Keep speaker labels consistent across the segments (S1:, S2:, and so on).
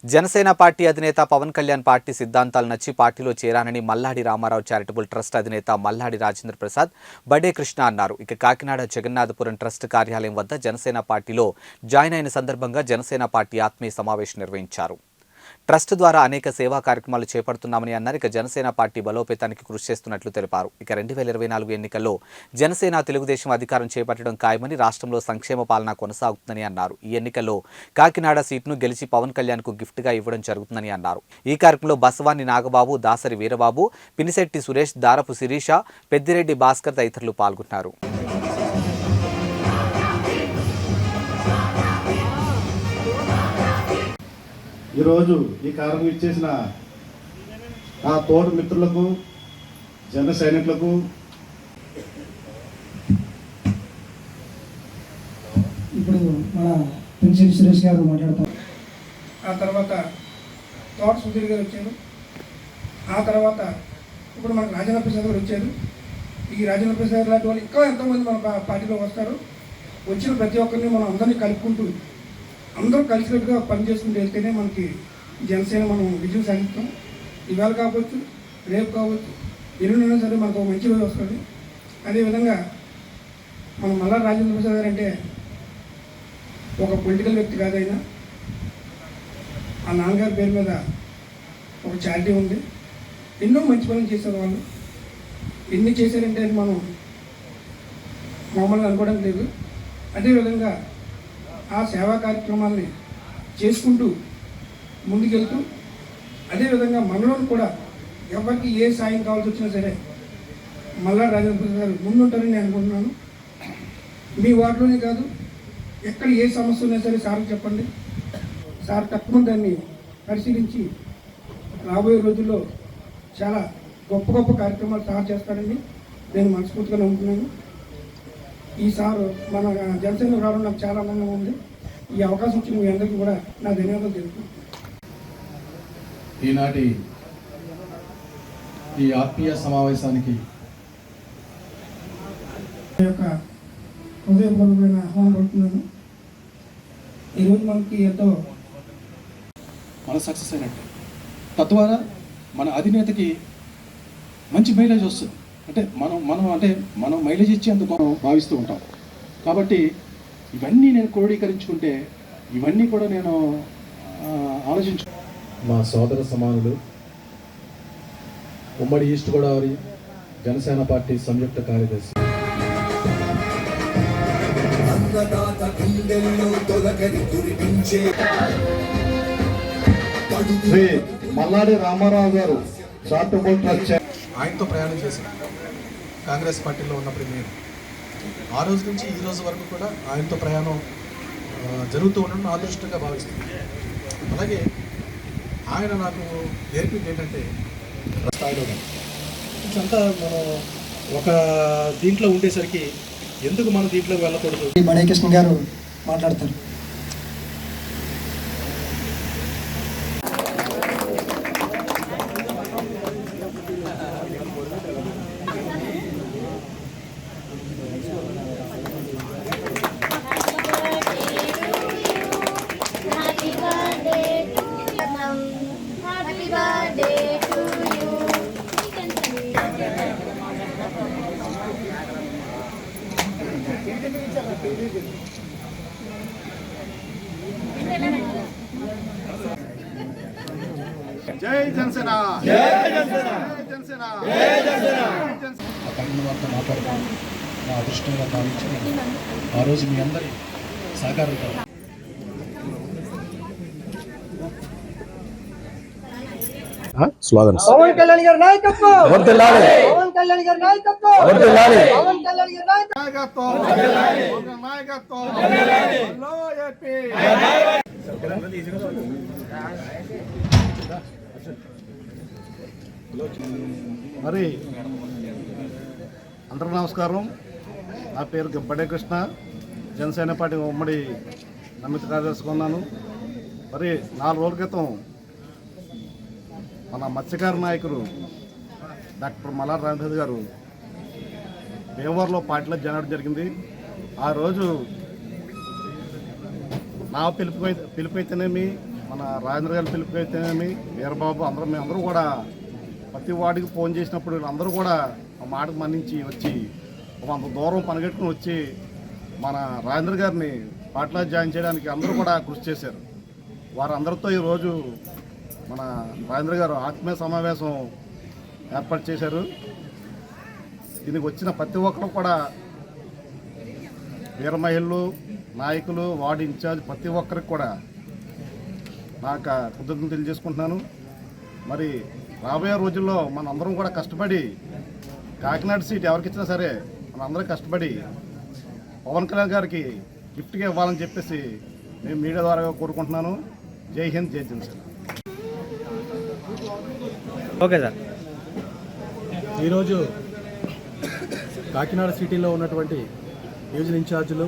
S1: Janasena party అధినేత Pawan Kalyan party సిద్ధాంతాలు నచ్చి పార్టీలో చేరానని మల్లాడి రామారావు చారిటబుల్ ట్రస్ట్ అధినేత మల్లాడి రాజేంద్ర ప్రసాద్ బడే కృష్ణ అన్నారు. ఇక కాకినాడ జగన్నాథపురం ట్రస్ట్ కార్యాలయం వద్ద జనసేన పార్టీలో జాయిన్ అయిన సందర్భంగా జనసేన పార్టీ ఆత్మీయ సమావేశం నిర్వహించారు. ట్రస్ట్ ద్వారా అనేక సేవా కార్యక్రమాలు చేపడుతున్నామని అన్నారు. ఇక జనసేన పార్టీ బలోపేతానికి కృషి చేస్తున్నట్లు తెలిపారు. ఇక 2024 ఎన్నికల్లో జనసేన తెలుగుదేశం అధికారం చేపట్టడం ఖాయమని, రాష్ట్రంలో సంక్షేమ పాలన కొనసాగుతుందని అన్నారు. ఈ ఎన్నికల్లో కాకినాడ సీట్ను గెలిచి పవన్ కళ్యాణ్కు గిఫ్ట్గా ఇవ్వడం జరుగుతుందని అన్నారు. ఈ కార్యక్రమంలో బసవాని నాగబాబు, దాసరి వీరబాబు, పినిశెట్టి సురేష్, దారపు శిరీష, పెద్దిరెడ్డి భాస్కర్ తదితరులు పాల్గొన్నారు.
S2: ఈరోజు ఈ కార్యక్రమం ఇచ్చేసిన ఆ తోటి మిత్రులకు, జన సైనికులకు,
S3: ఇప్పుడు మన పినిశెట్టి సురేష్ గారు మాట్లాడతారు.
S4: ఆ తర్వాత తోట సుధీర్ గారు వచ్చారు. ఆ తర్వాత ఇప్పుడు మనకు రాజేంద్ర ప్రసాద్ గారు వచ్చారు. ఈ రాజేంద్ర ప్రసాద్ లాంటి వాళ్ళు ఇంకా ఎంతోమంది మన పార్టీలో వస్తారు. వచ్చిన ప్రతి ఒక్కరిని మనం అందరినీ కలుపుకుంటూ అందరూ కలిసినట్టుగా పనిచేసుకుంటూ వెళ్తేనే మనకి జనసేన మనం విజయం సాధిస్తాం. ఇవాళ కావచ్చు, రేపు కావచ్చు, ఎల్లుండైనా సరే మనకు ఒక మంచి రోజు వస్తుంది. అదేవిధంగా మన మల్లాడి రాజేంద్ర ప్రసాద్ గారు అంటే ఒక పొలిటికల్ వ్యక్తి కాదైనా ఆ నాన్నగారి పేరు మీద ఒక చారిటీ ఉంది. ఎన్నో మంచి పనులు చేశారు. వాళ్ళు ఎన్ని చేశారంటే అది మనం మామూలుగా అనుకోవడం లేదు. అదేవిధంగా ఆ సేవా కార్యక్రమాలని చేసుకుంటూ ముందుకెళ్తూ, అదేవిధంగా మనలో కూడా ఎవరికి ఏ సాయం కావాల్సి వచ్చినా సరే మల్లాడి రాజేంద్ర ప్రసాద్ గారు ముందుంటారని నేను అనుకుంటున్నాను. మీ వార్డులోనే కాదు, ఎక్కడ ఏ సమస్య ఉన్నా సరే సార్కి చెప్పండి. సార్ తప్పకుండా దాన్ని పరిశీలించి రాబోయే రోజుల్లో చాలా గొప్ప గొప్ప కార్యక్రమాలు సార్ చేస్తారని నేను మనస్ఫూర్తిగా నమ్ముతున్నాను. ఈ సార్ మన జనసేన రావడం నాకు చాలా ఆనందంగా ఉంది. ఈ అవకాశం ఇచ్చిన మీ అందరికీ కూడా నా ధన్యవాదాలు తెలుపుతున్నాను.
S2: ఈనాటి ఈ ఆత్మీయ సమావేశానికి
S4: యొక్క హృదయపూర్వకమైన ఆహ్వానం పడుతున్నాను. ఈరోజు మనకి ఎంతో
S5: మన సక్సెస్ అయినట్టే. తద్వారా మన అధినేతకి మంచి మైలేజ్ వస్తుంది. అంటే మనం మైలేజ్ ఇచ్చేందుకు మనం భావిస్తూ ఉంటాం. కాబట్టి ఇవన్నీ నేను క్రోడీకరించుకుంటే, ఇవన్నీ కూడా నేను ఆలోచించు.
S2: మా సోదర సమానులు, ఉమ్మడి ఈస్ట్ గోదావరి జనసేన పార్టీ సంయుక్త కార్యదర్శి శ్రీ మల్లాడి రామారావు గారు చారిటబుల్ ట్రస్ట్
S5: ఆయనతో ప్రయాణం చేశాను కాంగ్రెస్ పార్టీలో ఉన్నప్పుడు. నేను ఆ రోజు నుంచి ఈ రోజు వరకు కూడా ఆయనతో ప్రయాణం జరుగుతూ ఉండడం అదృష్టంగా భావిస్తున్నాను. అలాగే ఆయన నాకు నేర్పింది ఏంటంటే స్థాయిలో అంతా మనం ఒక దీంట్లో ఉండేసరికి ఎందుకు మనం దీంట్లోకి వెళ్ళకూడదు.
S3: బడే కృష్ణ గారు మాట్లాడతారు.
S2: జై జనసేన, జై జనసేన, జై జనసేన, జై జనసేన.
S5: ఆ పైన వార్త మాట్లాడుతాను నా అదృష్టంగా భావించి ఆ రోజు మీ అందరి సహకారంతో
S2: స్లోగన్స్.
S3: పవన్ కళ్యాణ్ గారి నాయకత్వం, పవన్ కళ్యాణ్ గారి నాయకత్వం, పవన్ కళ్యాణ్ గారి
S2: నాయకత్వం, నాయకత్వం. మరి అందరూ నమస్కారం. నా పేరు బడే కృష్ణ, జనసేన పార్టీ ఉమ్మడి నమ్మిత కార్యదర్శిగా ఉన్నాను. మరి 4 రోజుల క్రితం మన మత్స్యకార నాయకులు డాక్టర్ మల్లాడి రాజేంద్ర గారు భీమవరంలో పార్టీలో జాయిన్ జరిగింది. ఆ రోజు నా పిలుపు అయితేనేమి, మన రాజేంద్ర గారి పిలుపు అయితేనేమి వీరబాబు మేమందరూ కూడా ప్రతి వాడికి ఫోన్ చేసినప్పుడు వీళ్ళందరూ కూడా ఆ మాటకు మన్నించి వచ్చి అంత దూరం పనిగట్టుకుని వచ్చి మన రాజేంద్ర గారిని పార్టీలో జాయిన్ చేయడానికి అందరూ కూడా కృషి చేశారు. వారందరితో ఈరోజు మన రాజేంద్ర గారు ఆత్మీయ సమావేశం ఏర్పాటు చేశారు. దీనికి వచ్చిన ప్రతి ఒక్కరు కూడా వీర మహిళలు, నాయకులు, వార్డు ఇన్ఛార్జ్ ప్రతి ఒక్కరికి కూడా నాకు కృతజ్ఞతలు తెలియజేసుకుంటున్నాను. మరి రాబోయే రోజుల్లో మనందరం కూడా కష్టపడి కాకినాడ సీట్ ఎవరికి ఇచ్చినా సరే మనందరం కష్టపడి పవన్ కళ్యాణ్ గారికి గిఫ్ట్గా ఇవ్వాలని చెప్పేసి నేను మీడియా ద్వారా కోరుకుంటున్నాను. జై హింద్, జై జనసేన.
S3: Okay sir.
S5: ఈరోజు కాకినాడ సిటీలో ఉన్నటువంటి డివిజన్ ఇన్ఛార్జీలు,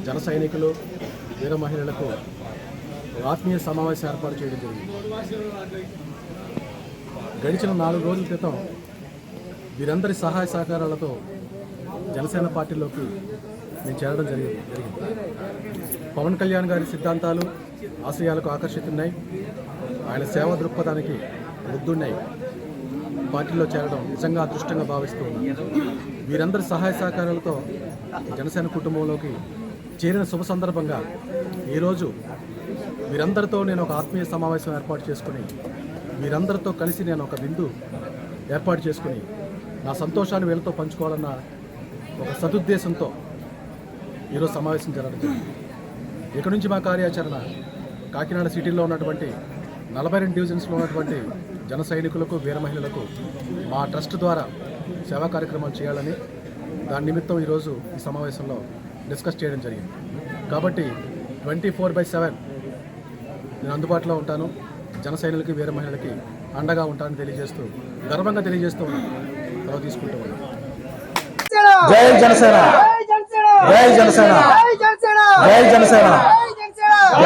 S5: జన సైనికులు, వీర మహిళలకు ఆత్మీయ సమావేశం ఏర్పాటు చేయడం జరిగింది. గడిచిన 4 రోజుల క్రితం వీరందరి సహాయ సహకారాలతో జనసేన పార్టీలోకి నేను చేరడం జరిగింది. పవన్ కళ్యాణ్ గారి సిద్ధాంతాలు, ఆశయాలకు ఆకర్షితున్నాయి. ఆయన సేవా దృక్పథానికి ముగ్ధున్నాయి. పార్టీలో చేరడం నిజంగా అదృష్టంగా భావిస్తూ ఉన్నాను. వీరందరి సహాయ సహకారాలతో జనసేన కుటుంబంలోకి చేరిన శుభ సందర్భంగా ఈరోజు వీరందరితో నేను ఒక ఆత్మీయ సమావేశం ఏర్పాటు చేసుకుని వీరందరితో కలిసి నేను ఒక విందు ఏర్పాటు చేసుకుని నా సంతోషాన్ని వీళ్ళతో పంచుకోవాలన్న ఒక సదుద్దేశంతో ఈరోజు సమావేశం జరగడం జరిగింది. ఇక నుంచి మా కార్యాచరణ కాకినాడ సిటీలో ఉన్నటువంటి 42 డివిజన్స్లో ఉన్నటువంటి జన సైనికులకు, వీర మహిళలకు మా ట్రస్ట్ ద్వారా సేవా కార్యక్రమాలు చేయాలని దాని నిమిత్తం ఈరోజు ఈ సమావేశంలో డిస్కస్ చేయడం జరిగింది. కాబట్టి 24/7 నేను అందుబాటులో ఉంటాను. జన సైనికులకి, వీర మహిళలకి అండగా ఉంటానని తెలియజేస్తూ గర్వంగా తెలియజేస్తూ ఉన్నాను. తర్వాత తీసుకుంటూ ఉన్నాను.
S3: జై జనసేన, జై జనసేన, జై జనసేన.